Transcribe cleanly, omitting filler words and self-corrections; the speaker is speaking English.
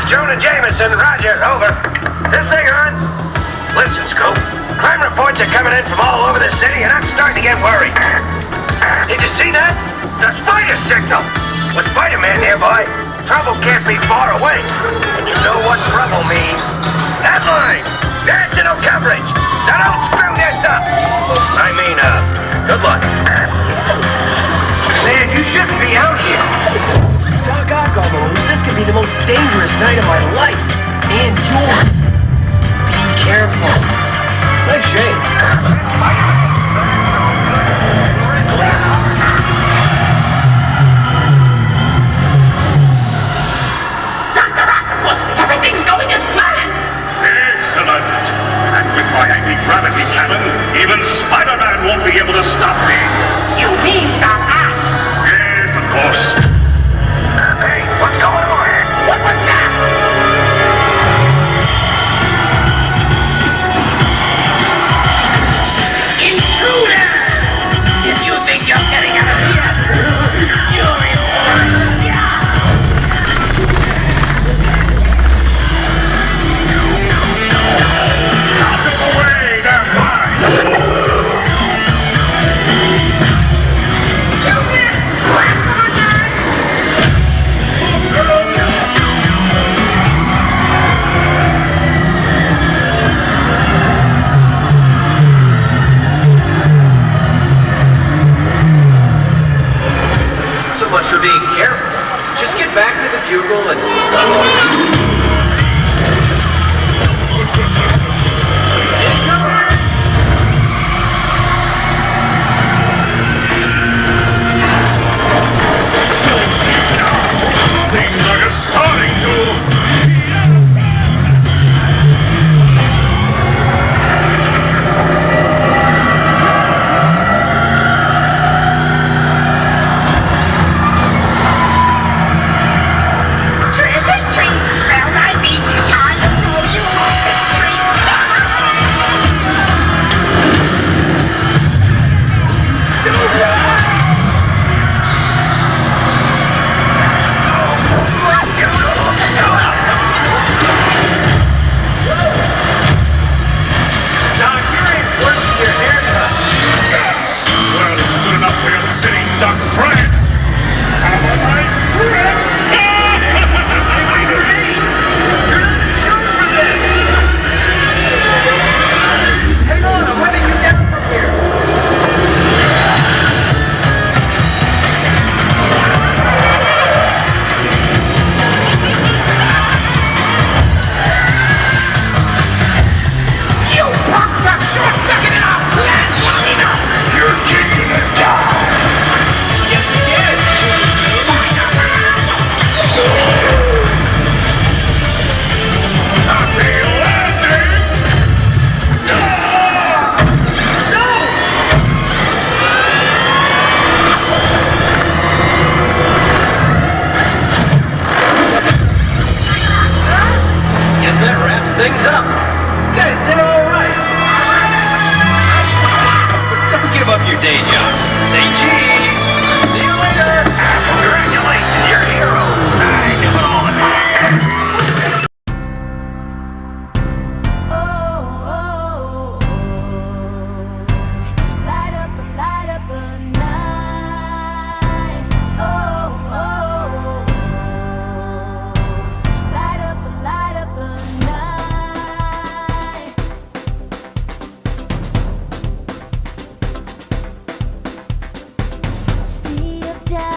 Jonah Jameson, Roger, over. Is this thing on? Listen, Scoop. Crime reports are coming in from all over the city, and I'm starting to get worried. Did you see that? The spider signal! With Spiderman nearby, trouble can't be far away. And you know what trouble means. Headlines! National coverage! So don't screw this up! Good luck. Man, you shouldn't be out here. Doggone, Garbos, this could be the most dangerous night of my life. And yours. Be careful. Nice shades. Dr. Octopus, everything's going as planned. Excellent. And with my anti-gravity cannon, even Spider-Man won't be able to stop me. You mean stop us? Yes, of course. Hey, what's going on? What was that? Intruder! If you think you're getting out of here, you're in for it. Out of the way, they're mine. So much for being careful. Just get back to the bugle and... Things are starting to... things up. You guys did all right. But don't give up your day job. Say cheese.